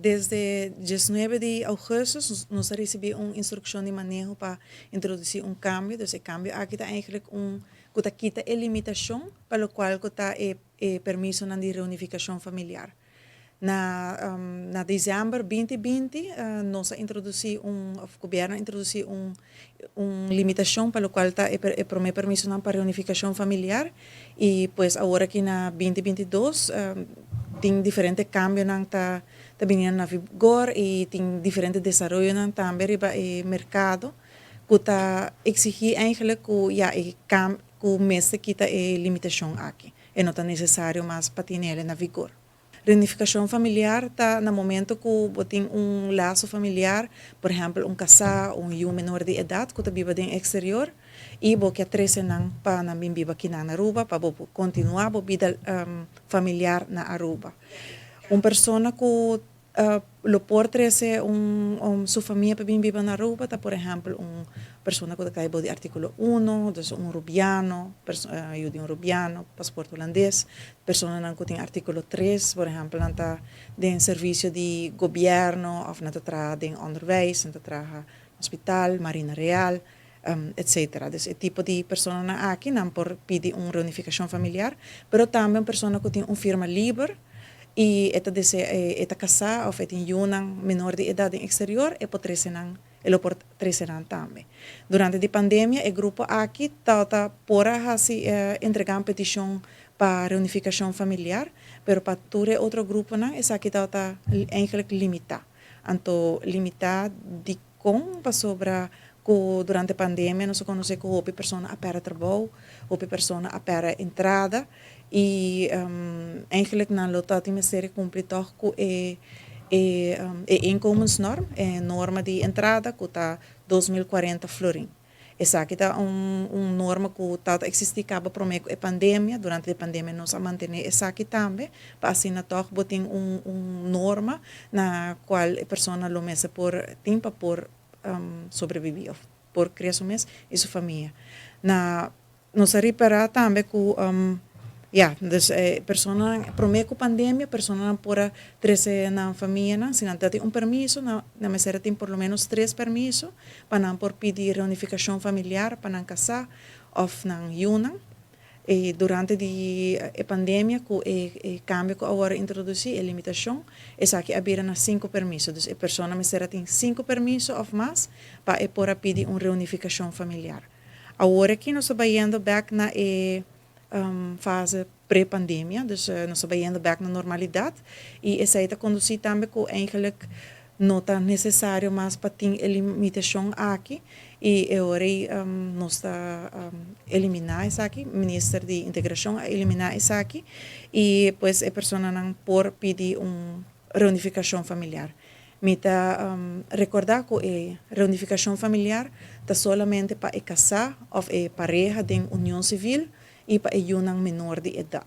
Desde 19 de agosto nos recebi uma instrução de manejo para introduzir um cambio. Então, esse cambio aqui está eigenlijk que quita a limitação para o qual está permisso de reunificação familiar. Na dezembro 2020, nós introduzi o governo introduziu limitação para o qual está permisso para reunificação familiar e pues agora aqui na 2022 tem diferentes cambios tá vindo na vigor e tem diferentes desenvolvimentos também para o mercado que está exigir eigenlijk que já que o mês quita a limitação aqui e não está necessário mais para ter ele na vigor. Reunificação familiar está no momento que tem laço familiar, por exemplo, casal, menor de idade que está vive no exterior e que 13 anos para viver aqui na Aruba para continuar a vida familiar na Aruba. Uma pessoa que lo por 13 sua família para viver na Aruba, está, por exemplo, persona que caibo de artículo 1, dus rubiano, eu de rubiano, passaporte holandês, persona que tem artículo 3, por exemplo, está de serviço de governo, ou não está de onderwijs, não está hospital, marina real, etc. Dus esse tipo de pessoa aqui não por pedir uma reunificação familiar, mas também pessoa que tem firma livre, e esta casada ou tem uma menor de idade no exterior e por 13 anos e por 13 anos também. Durante a pandemia, o grupo aqui está por entregar uma petição para reunificação familiar, mas para todo outro grupo não, essa aqui está eigenlijk limitado. Então, limitado de como para sobre que durante a pandemia nós conhecemos que houve pessoas a perder trabalho, houve pessoas a perder entrada e eigenlijk na lota tem ser cumprido com inkomensnorm, norma de entrada que está 2040 florin. Essa aqui está norma que está existir cabo prometo a pandemia, durante a pandemia nós a manter essa aqui também, para assim na toch botem norma na qual a pessoa lo mesa por tempo por sobreviver, por criar seu mês e sua família. Nós reparar também que dus persona prometo pandemia, persona por 13 na família, se não tem permiso, na mesera tem por lo menos 3 permisos, para não por pedir reunificação familiar, para não casar, ou não yuna. E durante a pandemia, o cambio que agora introduzi, a limitação, essa aqui abriu 5 permisos. Então, a pessoa mesera tem 5 permisos ou mais, para por pedir uma reunificação familiar. Agora aqui nós estamos indo back na fase pré-pandemia, dus nós estamos indo back na normalidade, e essa está conduzir também que eigenlijk não está necessário mais para ter a limitação aqui, e agora nós está eliminar isso aqui, o Ministério de Integração a eliminar isso aqui, e depois a pessoa não pode pedir uma reunificação familiar. Me está recordar que a reunificação familiar está solamente para casar ou pareja de união civil e para um menor de idade.